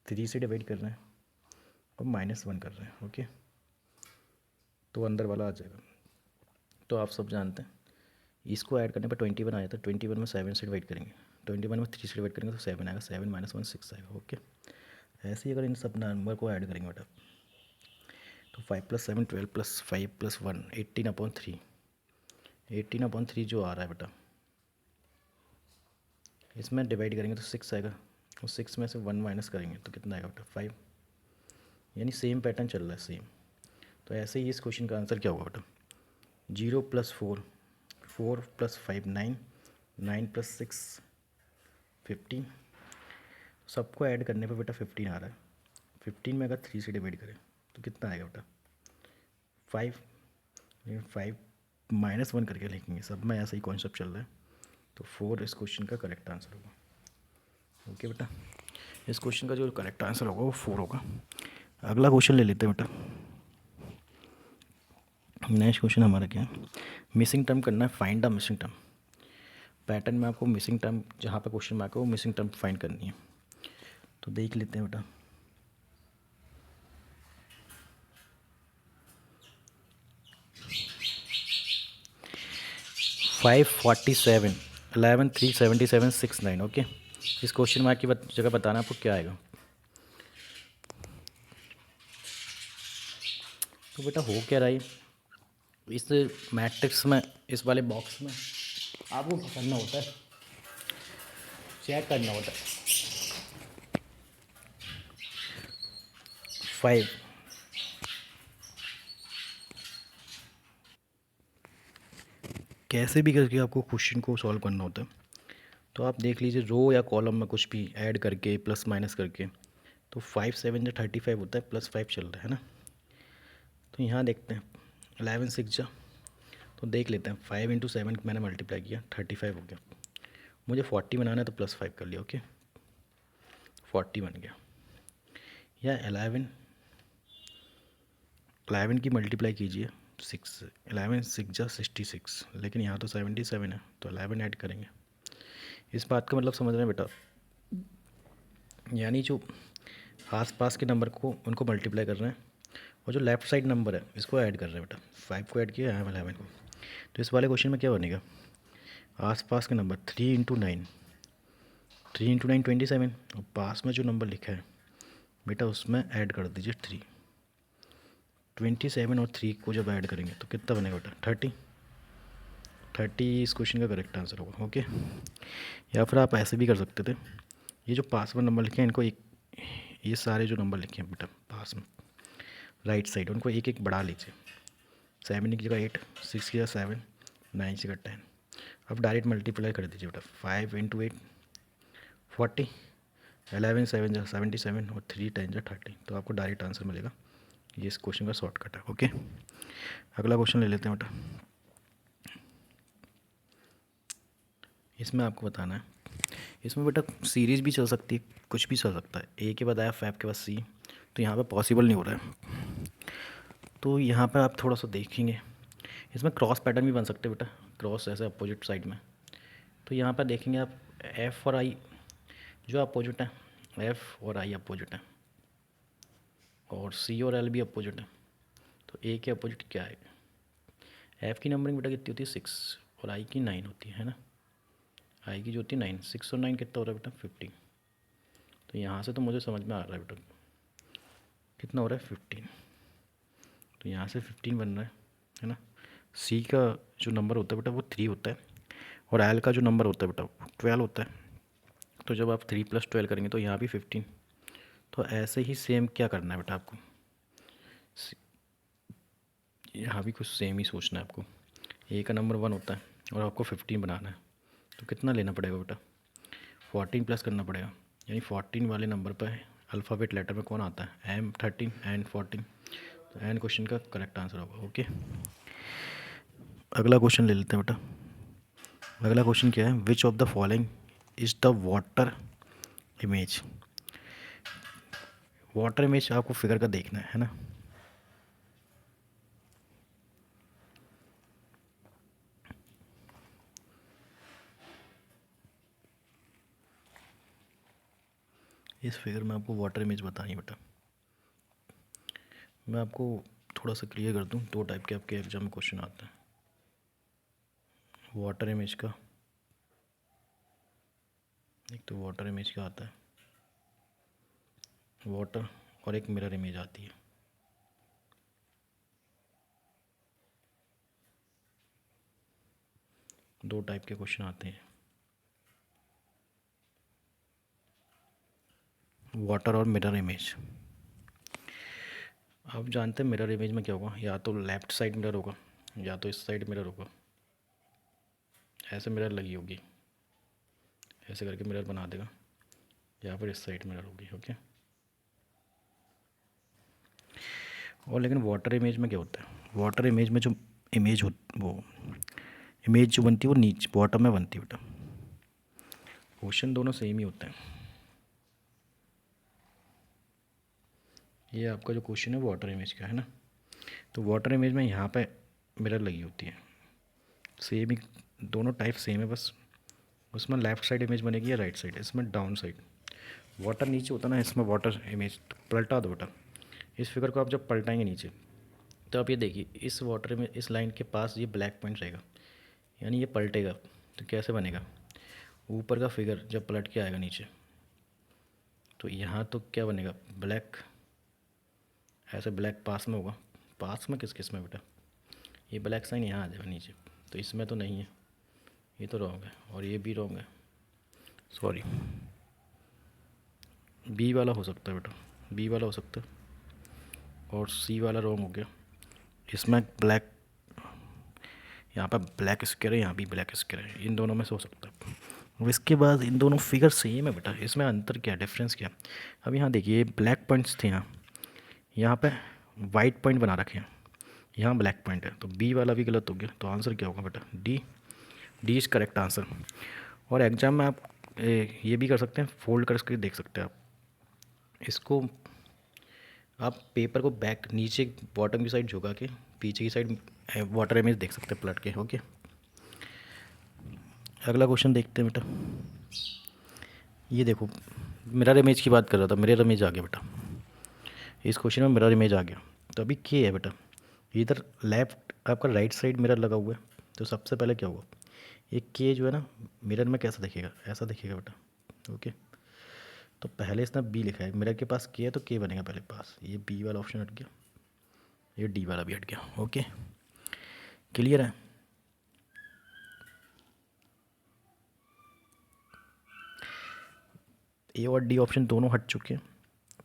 A: 3 से डिवाइड कर रहे हैं और -1 कर रहे हैं, ओके। तो अंदर वाला आ जाएगा। तो आप सब जानते हैं इसको ऐड करने पर 21 आया था। 21 में 7 से डिवाइड करेंगे, 21 में 3 से डिवाइड करेंगे तो 7 आएगा। 7 - 1 6 आएगा, ओके। ऐसे ही अगर इन सब नंबर को ऐड करेंगे बेटा, तो 5 + 7 12 + 5 + 1 18/3, 18/3 जो आ रहा है बेटा, इसमें डिवाइड करेंगे तो 6 आएगा, और 6 में से 1 माइनस करेंगे तो कितना आएगा बेटा? 5। यानी सेम पैटर्न चल रहा है, सेम। तो ऐसे ही इस क्वेश्चन का आंसर क्या होगा बेटा? 0 + 4, 4 + 5 9, 9 + 6 15। सबको ऐड करने पे बेटा 15 आ रहा है। 15 में अगर 3 से डिवाइड करें तो कितना आएगा बेटा? 5। 5 -1 करके लिखेंगे, सब में ऐसा ही कॉन्सेप्ट चल रहा है। तो 4 इस क्वेश्चन का करेक्ट आंसर होगा, ओके बेटा। इस क्वेश्चन का जो करेक्ट आंसर होगा वो 4 होगा। अगला क्वेश्चन ले लेते हैं बेटा। नेक्स्ट क्वेश्चन हमारा क्या है? मिसिंग टर्म करना है, find the missing term. Pattern में आपको मिसिंग टर्म जहाँ पे क्वेश्चन मार्क है वो मिसिंग टर्म फाइंड करनी है। तो देख लेते हैं बेटा। 547 11 377 69, ओके। इस क्वेश्चन मार्क की जगह बताना आपको क्या आएगा। तो बेटा हो क्या रहा है, इस मैट्रिक्स में, इस वाले बॉक्स में आपको करना होता है, चेक करना होता है। 5 कैसे भी करके आपको क्वेश्चन को सॉल्व करना होता है। तो आप देख लीजिए, रो या कॉलम में कुछ भी ऐड करके प्लस माइनस करके, तो 5 7 जो 35 होता है, +5 चल रहा है ना। तो यहाँ देखते हैं 11 6 जा, तो देख लेते हैं 5 × 7 मैंने मल्टीप्लाई किया, 35 हो गया। मुझे 40 बनाना है तो +5 कर लिया, ओके, 40 बन गया। या 11 की मल्टीप्लाई कीजिए 6, 11 6 जा 66, लेकिन यहाँ तो 77 है, तो 11 ऐड करेंगे। इस बात का मतलब समझ रहे हैं बेटा, यानी जो आस पास के नंबर को उनको मल्टीप्लाई कर रहे हैं और जो लेफ्ट साइड नंबर है इसको ऐड कर रहे हैं बेटा, 5 को ऐड किया है 11 को। तो इस वाले क्वेश्चन में क्या बनेगा, आसपास के नंबर 3 × 9, 3 × 9 27, और पास में जो नंबर लिखा है बेटा उसमें ऐड कर दीजिए 3। 27 और 3 को जब ऐड करेंगे तो कितना बनेगा बेटा 30 इस क्वेश्चन का करेक्ट आंसर होगा। ओके, या फिर आप ऐसे भी कर सकते थे, ये जो पास में नंबर लिखे हैं इनको एक, ये सारे जो नंबर लिखे हैं बेटा पास में राइट साइड उनको एक एक बढ़ा लीजिए, 7 की जगह 8, 6 की जगह 7, 9 की जगह 10। अब डायरेक्ट मल्टीप्लाई कर दीजिए बेटा, 5 × 8 40, 11 7 जा 77 और 3 10 जा 30, तो आपको डायरेक्ट आंसर मिलेगा। ये इस क्वेश्चन का शॉर्टकट है। ओके, अगला क्वेश्चन ले लेते हैं बेटा। इसमें आपको बताना है, इसमें बेटा सीरीज़ भी चल सकती है, कुछ भी चल सकता है। ए के बाद एफ, एफ के बाद सी, तो यहाँ पे पॉसिबल नहीं हो रहा है। तो यहाँ पे आप थोड़ा सा देखेंगे, इसमें क्रॉस पैटर्न भी बन सकते हैं बेटा, क्रॉस ऐसे अपोजिट साइड में। तो यहाँ पर देखेंगे आप एफ़ और आई जो अपोजिट है, एफ़ और आई अपोजिट है, और सी और एल भी अपोजिट है। तो ए के अपोजिट क्या है, एफ़ की नंबरिंग बेटा कितनी होती है 6 और आई की 9 होती है ना। आई की जो होती है 9, 6 और 9 कितना हो रहा है बेटा 15। तो यहाँ से तो मुझे समझ में आ रहा है बेटा कितना हो रहा है 15। तो यहाँ से 15 बन रहा है ना। सी का जो नंबर होता है बेटा वो 3 होता है, और एल का जो नंबर होता है बेटा वो 12 होता है। तो जब आप 3 + 12 करेंगे तो यहाँ भी 15। तो ऐसे ही सेम क्या करना है बेटा आपको, यहाँ भी कुछ सेम ही सोचना है आपको। ए का नंबर 1 होता है और आपको 15 बनाना है, तो कितना लेना पड़ेगा बेटा 14 प्लस करना पड़ेगा। यानी 14 वाले नंबर पर अल्फ़ाबेट लेटर में कौन आता है, M 13 एंड 14। तो एन क्वेश्चन का करेक्ट आंसर होगा। ओके, अगला क्वेश्चन ले लेते हैं बेटा। अगला क्वेश्चन क्या है, which of the following is the water image. Water image आपको फिगर का देखना है ना। इस फिगर में आपको वाटर इमेज बतानी है बेटा। मैं आपको थोड़ा सा क्लियर कर दूं, 2 टाइप के आपके एग्जाम में क्वेश्चन आते हैं वाटर इमेज का। एक तो वाटर इमेज का आता है वाटर, और एक मिरर इमेज आती है। दो टाइप के क्वेश्चन आते हैं, वाटर और मिरर इमेज। आप जानते हैं मिरर इमेज में क्या होगा, या तो लेफ़्ट साइड मिरर होगा या तो इस साइड मिरर होगा। ऐसे मिरर लगी होगी, ऐसे करके मिरर बना देगा, या फिर इस साइड मिरर होगी। ओके, और लेकिन वाटर इमेज में क्या होता है, वाटर इमेज में जो इमेज हो वो इमेज जो बनती है वो नीचे बॉटम में बनती है बेटा। क्वेश्चन दोनों सेम ही होते हैं। ये आपका जो क्वेश्चन है वाटर इमेज का है ना। तो वाटर इमेज में यहाँ पे मिरर लगी होती है, सेम ही दोनों टाइप सेम है, बस उसमें लेफ़्ट साइड इमेज बनेगी या राइट साइड, इसमें डाउन साइड। वाटर नीचे होता है ना, इसमें वाटर इमेज पलटा दो बेटा। इस फिगर को आप जब पलटाएंगे नीचे तो आप ये देखिए, इस वाटर में इस लाइन के पास ये ब्लैक पॉइंट रहेगा, यानी ये पलटेगा। तो कैसे बनेगा, ऊपर का फिगर जब पलट के आएगा नीचे तो यहाँ तो क्या बनेगा ब्लैक, ऐसे ब्लैक पास में होगा। पास में किस किस में बेटा, ये ब्लैक साइन यहाँ आ जाएगा नीचे, तो इसमें तो नहीं है, ये तो रॉन्ग है, और ये भी रॉन्ग है, सॉरी बी वाला हो सकता है बेटा, बी वाला हो सकता है, और सी वाला रॉन्ग हो गया। इसमें ब्लैक, यहाँ पर ब्लैक स्क्वायर है, यहाँ भी ब्लैक स्क्वायर है, इन दोनों में से हो सकता है। अब इसके बाद इन दोनों फिगर सेम है बेटा, इसमें अंतर क्या, डिफरेंस क्या। अब यहाँ देखिए ब्लैक पॉइंट्स थे, यहाँ पे वाइट पॉइंट बना रखे हैं, यहाँ ब्लैक पॉइंट है, तो बी वाला भी गलत हो गया। तो आंसर क्या होगा बेटा D, D is correct answer. और एग्जाम में आप ये भी कर सकते हैं, फोल्ड करके देख सकते हैं आप इसको। आप पेपर को बैक नीचे बॉटम की साइड झुका के पीछे की साइड वाटर इमेज देख सकते हैं पलट के। ओके, अगला क्वेश्चन देखते हैं बेटा। ये देखो मिरर इमेज की बात कर रहा था, मिरर इमेज आ गया बेटा, इस क्वेश्चन में मिरर इमेज आ गया। तो अभी के है बेटा, इधर लेफ्ट आपका राइट साइड मिरर लगा हुआ है, तो सबसे पहले क्या हुआ, ये के जो है ना मिरर में कैसा दिखेगा, ऐसा दिखेगा बेटा। ओके, तो पहले इसने बी लिखा है, मिरर के पास के है तो के बनेगा पहले पास, ये बी वाला ऑप्शन हट गया, ये डी वाला भी हट गया। ओके, क्लियर है। ए और डी ऑप्शन दोनों हट चुके हैं,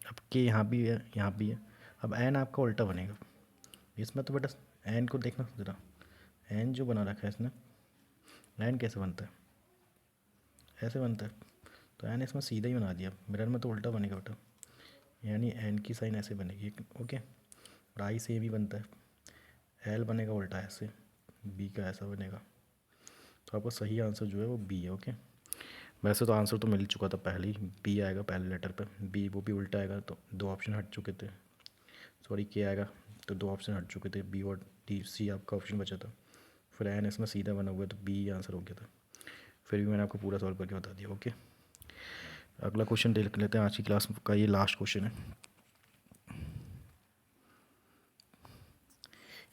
A: अब के यहाँ भी है यहाँ भी है, अब एन आपका उल्टा बनेगा। इसमें तो बेटा एन को देखना ज़रा, एन जो बना रखा है इसने, एन कैसे बनता है, ऐसे बनता है, तो एन इसमें सीधा ही बना दिया, मिरर में तो उल्टा बनेगा बेटा, यानी एन की साइन ऐसे बनेगी। ओके, और आई सेम ही बनता है, एल बनेगा उल्टा ऐसे, बी का ऐसा बनेगा, तो आपका सही आंसर जो है वो बी है। ओके, वैसे तो आंसर तो मिल चुका था पहले ही, बी आएगा पहले लेटर पे, बी वो भी उल्टा आएगा, तो दो ऑप्शन हट चुके थे, सॉरी के आएगा तो दो ऑप्शन हट चुके थे, बी और डी, सी आपका ऑप्शन बचा था, फिर एन इसमें सीधा बना हुआ है तो बी आंसर हो गया था, फिर भी मैंने आपको पूरा सॉल्व करके बता दिया। ओके, अगला क्वेश्चन देख लेते हैं, आज की क्लास का ये लास्ट क्वेश्चन है।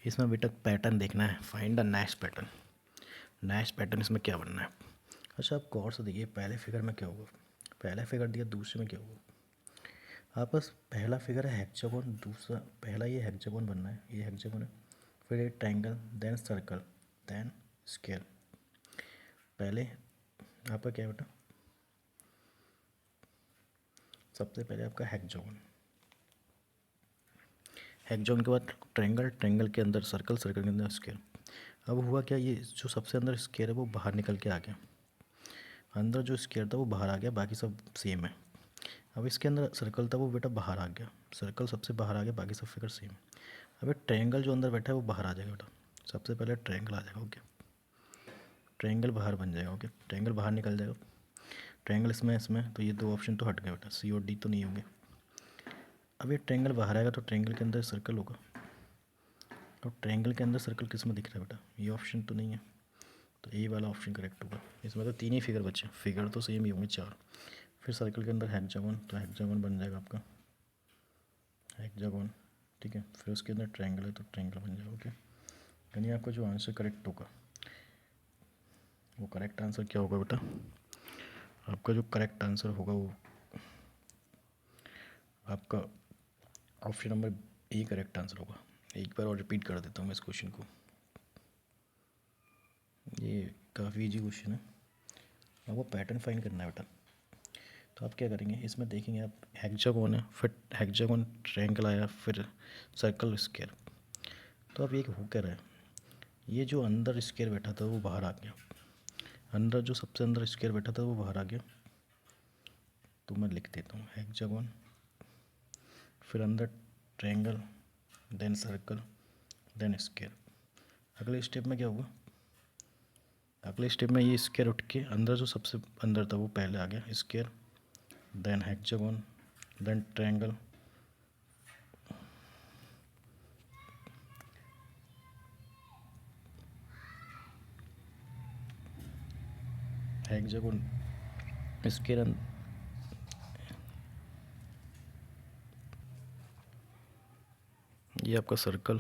A: इसमें बेटा पैटर्न देखना है, find the next pattern, next pattern इसमें क्या बनना है। अच्छा आप गौर से देखिए, पहले फिगर में क्या होगा, पहला फिगर दिया, दूसरे में क्या होगा, आप बस पहला फिगर है हेक्सागोन, दूसरा पहला ये हेक्सागोन बनना है, ये हेक्सागोन है, फिर एक triangle, then circle, then square. पहले आपका क्या है बेटा, सबसे पहले आपका हेक्सागोन, हेक्सागोन के बाद ट्रायंगल, ट्रायंगल के अंदर सर्कल, सर्कल के अंदर स्क्वायर। अब हुआ क्या, ये जो सबसे अंदर स्क्वायर है वो बाहर निकल के आ गया, अंदर जो स्क्वायर था वो बाहर आ गया, बाकी सब सेम है। अब इसके अंदर सर्कल था वो बेटा बाहर आ गया, सर्कल सबसे बाहर आ गया, बाकी सब फिगर सेम। अब ट्रायंगल जो अंदर बैठा है वो बाहर आ जाएगा बेटा, सबसे पहले ट्रायंगल आ जाएगा। ओके, ट्रायंगल बाहर बन जाएगा। ओके, ट्रायंगल बाहर निकल जाएगा, ट्रायंगल इसमें इसमें, तो ये दो ऑप्शन तो हट गए बेटा, सी और डी तो नहीं होंगे। अब ये ट्रायंगल बाहर आएगा तो ट्रायंगल के अंदर सर्कल होगा, और ट्रायंगल के अंदर सर्कल किस में दिख रहा है बेटा, ये ऑप्शन तो नहीं है, तो ए वाला ऑप्शन करेक्ट होगा। इसमें तो तीन ही फिगर बचे, फिगर तो सेम ही होंगे चार, फिर सर्कल के अंदर हेक्सागोन, तो हेक्सागोन बन जाएगा आपका हेक्सागोन, ठीक है, फिर उसके अंदर ट्रायंगल है तो ट्रायंगल बन जाएगा। ओके, यानी आपका जो आंसर करेक्ट होगा, वो करेक्ट आंसर क्या होगा बेटा, आपका जो करेक्ट आंसर होगा वो आपका option number A correct answer होगा। एक बार और रिपीट कर देता हूँ मैं इस क्वेश्चन को, ये काफ़ी इजी क्वेश्चन है, आपको पैटर्न फाइंड करना है बेटा। तो आप क्या करेंगे, इसमें देखेंगे आप हेक्सागोन है, फिर हेक्सागोन ट्रायंगल आया, फिर सर्कल स्क्वायर, तो अब ये हो क्या रहा है, ये जो अंदर स्क्वायर बैठा था वो बाहर आ गया, अंदर जो सबसे अंदर स्क्वायर बैठा था वो बाहर आ गया, तो मैं लिख देता हूँ हेक्सागोन, फिर अंदर triangle, then circle, then square. अगले स्टेप में क्या होगा, अगले स्टेप में ये स्क्वायर उठ के अंदर जो सबसे अंदर था वो पहले आ गया square, then hexagon, then triangle, hexagon square, ये आपका सर्कल,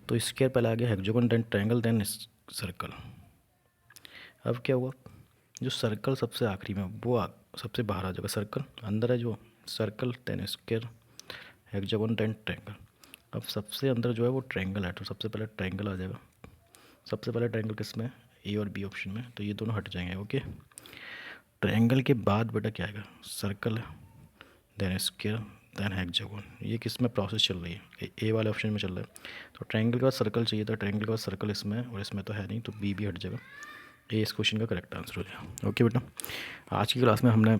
A: तो स्क्वायर पहले आ गया, hexagon, then triangle, then circle. अब क्या हुआ, जो सर्कल सबसे आखिरी में वो सबसे बाहर आ जाएगा, सर्कल अंदर है जो, circle then square, hexagon then triangle. अब सबसे अंदर जो है वो ट्रायंगल है, तो सबसे पहले ट्रायंगल आ जाएगा, सबसे पहले ट्रायंगल किस में, ए और बी ऑप्शन में, तो ये दोनों हट जाएंगे। ओके, ट्रायंगल के बाद बेटा क्या आएगा, circle, then square, then hexagon. ये किस में प्रोसेस चल रही है, ए वाले ऑप्शन में चल रहा है, तो ट्रायंगल के बाद सर्कल चाहिए था, ट्रायंगल के बाद सर्कल इसमें, और इसमें तो है नहीं, तो बी भी हट जाएगा, ये इस क्वेश्चन का करेक्ट आंसर हो जाएगा। ओके बेटा, आज की क्लास में हमने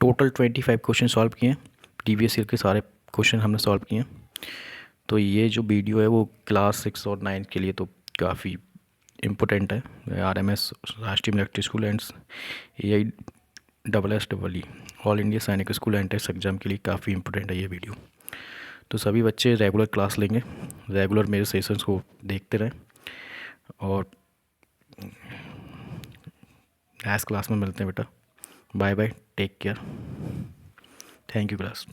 A: टोटल 25 क्वेश्चन सॉल्व किए हैं, प्रीवियस ईयर के सारे क्वेश्चन हमने सॉल्व किए हैं। तो ये जो वीडियो है वो क्लास 6 और 9 के लिए तो काफ़ी इम्पोर्टेंट है, RMS राष्ट्रीय military school and AISSEE all India सैनिक स्कूल एंट्रेंस एग्ज़ाम के लिए काफ़ी इंपॉर्टेंट है ये वीडियो। तो सभी बच्चे रेगुलर क्लास लेंगे, रेगुलर मेरे सेशंस को देखते रहें, और नेक्स्ट क्लास में मिलते हैं बेटा। Bye bye, take care, thank you class.